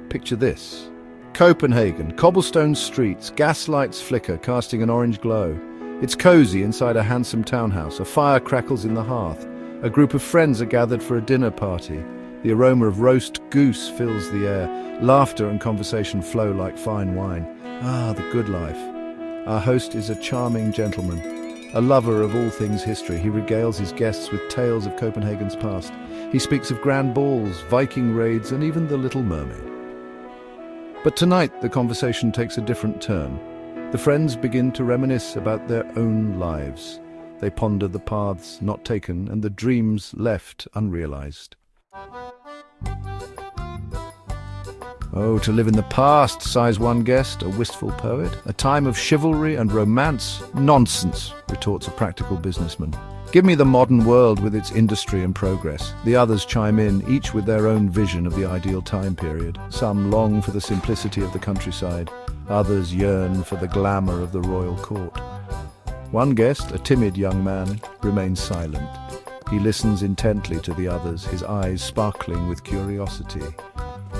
Picture this. Copenhagen, cobblestone streets, gaslights flicker, casting an orange glow. It's cozy inside a handsome townhouse. A fire crackles in the hearth. A group of friends are gathered for a dinner party. The aroma of roast goose fills the air. Laughter and conversation flow like fine wine. Ah, the good life. Our host is a charming gentleman, a lover of all things history. He regales his guests with tales of Copenhagen's past. He speaks of grand balls, Viking raids, and even the Little Mermaid. But tonight the conversation takes a different turn. The friends begin to reminisce about their own lives. They ponder the paths not taken and the dreams left unrealized. Oh, to live in the past, sighs one guest, a wistful poet. A time of chivalry and romance? Nonsense, retorts a practical businessman. Give me the modern world with its industry and progress. The others chime in, each with their own vision of the ideal time period. Some long for the simplicity of the countryside. Others yearn for the glamour of the royal court. One guest, a timid young man, remains silent. He listens intently to the others, his eyes sparkling with curiosity.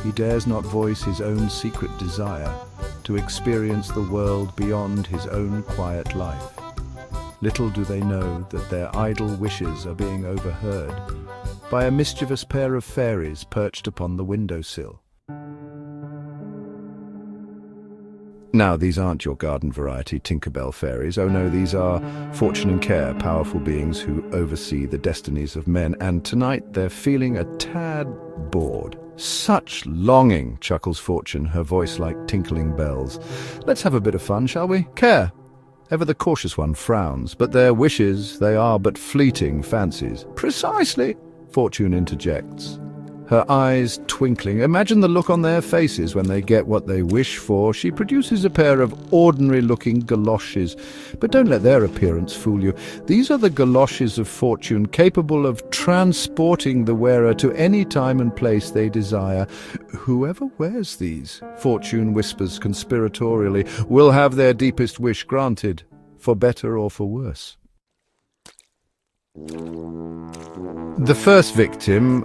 He dares not voice his own secret desire to experience the world beyond his own quiet life. Little do they know that their idle wishes are being overheard by a mischievous pair of fairies perched upon the windowsill. Now, these aren't your garden variety Tinkerbell fairies. Oh no, these are Fortune and Care, powerful beings who oversee the destinies of men, and tonight they're feeling a tad bored. Such longing, chuckles Fortune, her voice like tinkling bells. Let's have a bit of fun, shall we? Care, ever the cautious one, frowns, but their wishes, they are but fleeting fancies. Precisely, Fortune interjects, her eyes twinkling. Imagine the look on their faces when they get what they wish for. She produces a pair of ordinary-looking galoshes, but don't let their appearance fool you. These are the Goloshes of Fortune, capable of transporting the wearer to any time and place they desire. Whoever wears these, Fortune whispers conspiratorially, will have their deepest wish granted, for better or for worse. The first victim,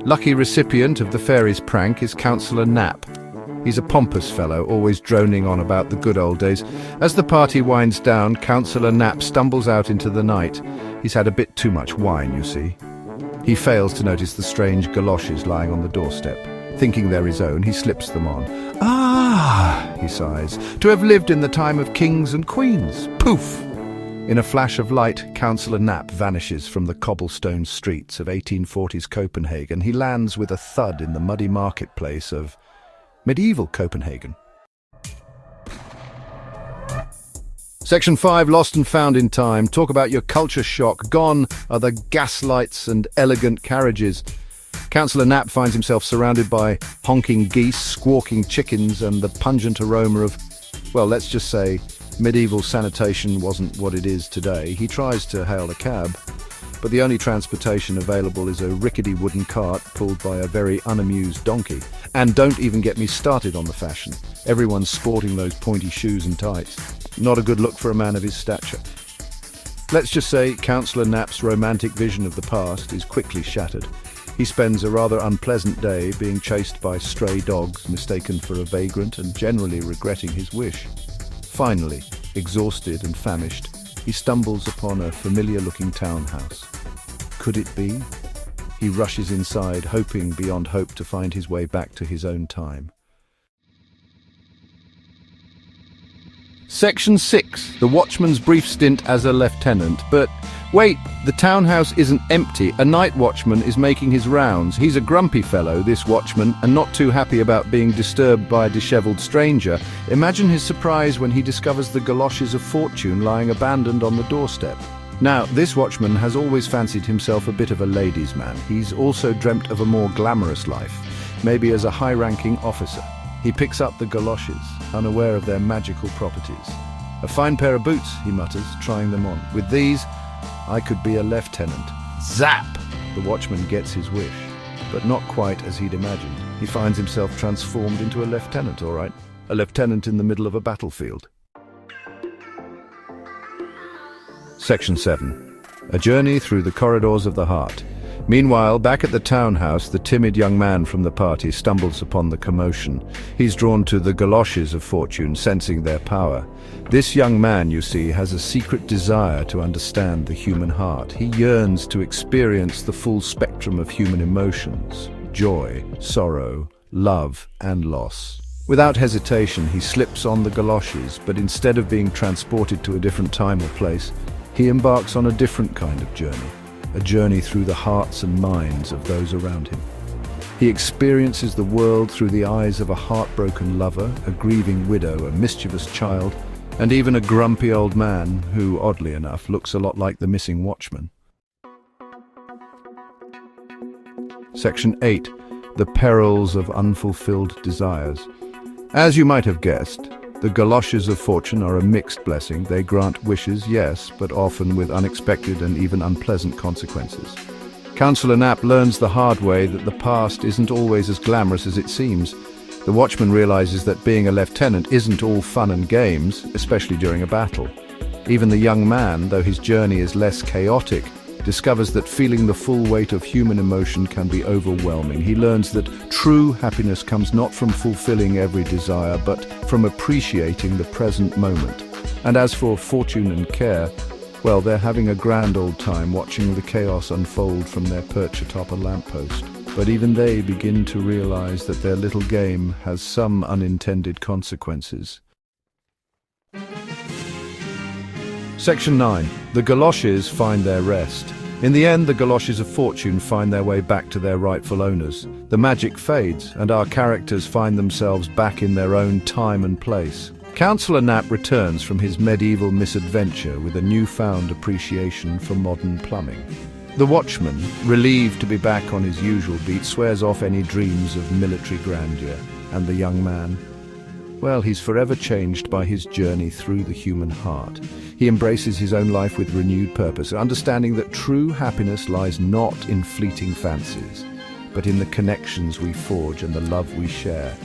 lucky recipient of the fairy's prank is Counsellor Knapp. He's a pompous fellow, always droning on about the good old days. As the party winds down, Counsellor Knapp stumbles out into the night. He's had a bit too much wine, you see. He fails to notice the strange galoshes lying on the doorstep. Thinking they're his own, he slips them on. Ah, he sighs, to have lived in the time of kings and queens. Poof! In a flash of light, Counsellor Knapp vanishes from the cobblestone streets of 1840s Copenhagen. He lands with a thud in the muddy marketplace of medieval Copenhagen. Section 5, Lost and Found in Time. Talk about your culture shock. Gone are the gaslights and elegant carriages. Counsellor Knapp finds himself surrounded by honking geese, squawking chickens, and the pungent aroma of, well, let's just say, medieval sanitation wasn't what it is today. He tries to hail a cab, but the only transportation available is a rickety wooden cart pulled by a very unamused donkey. And don't even get me started on the fashion. Everyone's sporting those pointy shoes and tights. Not a good look for a man of his stature. Let's just say Counsellor Knapp's romantic vision of the past is quickly shattered. He spends a rather unpleasant day being chased by stray dogs, mistaken for a vagrant, and generally regretting his wish. Finally, exhausted and famished, he stumbles upon a familiar-looking townhouse. Could it be? He rushes inside, hoping beyond hope to find his way back to his own time. Section 6. The Watchman's brief stint as a lieutenant. But wait, the townhouse isn't empty. A night watchman is making his rounds. He's a grumpy fellow, this watchman, and not too happy about being disturbed by a dishevelled stranger. Imagine his surprise when he discovers the Goloshes of Fortune lying abandoned on the doorstep. Now, this watchman has always fancied himself a bit of a ladies' man. He's also dreamt of a more glamorous life, maybe as a high-ranking officer. He picks up the galoshes, unaware of their magical properties. A fine pair of boots, he mutters, trying them on. With these, I could be a lieutenant. Zap! The watchman gets his wish, but not quite as he'd imagined. He finds himself transformed into a lieutenant, all right. A lieutenant in the middle of a battlefield. Section 7. A journey through the corridors of the heart. Meanwhile, back at the townhouse, the timid young man from the party stumbles upon the commotion. He's drawn to the Goloshes of Fortune, sensing their power. This young man, you see, has a secret desire to understand the human heart. He yearns to experience the full spectrum of human emotions: joy, sorrow, love, and loss. Without hesitation, he slips on the goloshes, but instead of being transported to a different time or place, he embarks on a different kind of journey. A journey through the hearts and minds of those around him. He experiences the world through the eyes of a heartbroken lover, a grieving widow, a mischievous child, and even a grumpy old man who, oddly enough, looks a lot like the missing Watchman. Section 8. The Perils of Unfulfilled Desires. As you might have guessed, the Goloshes of Fortune are a mixed blessing. They grant wishes, yes, but often with unexpected and even unpleasant consequences. Counsellor Knapp learns the hard way that the past isn't always as glamorous as it seems. The Watchman realizes that being a lieutenant isn't all fun and games, especially during a battle. Even the young man, though his journey is less chaotic, discovers that feeling the full weight of human emotion can be overwhelming. He learns that true happiness comes not from fulfilling every desire, but from appreciating the present moment. And as for Fortune and Care, well, they're having a grand old time watching the chaos unfold from their perch atop a lamppost. But even they begin to realize that their little game has some unintended consequences. Section 9. The Goloshes find their rest. In the end, the Goloshes of Fortune find their way back to their rightful owners. The magic fades, and our characters find themselves back in their own time and place. Counsellor Knapp returns from his medieval misadventure with a newfound appreciation for modern plumbing. The Watchman, relieved to be back on his usual beat, swears off any dreams of military grandeur. And the young man? Well, he's forever changed by his journey through the human heart. He embraces his own life with renewed purpose, understanding that true happiness lies not in fleeting fancies, but in the connections we forge and the love we share.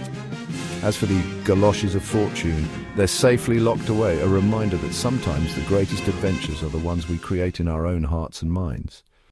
As for the Goloshes of Fortune, they're safely locked away, a reminder that sometimes the greatest adventures are the ones we create in our own hearts and minds.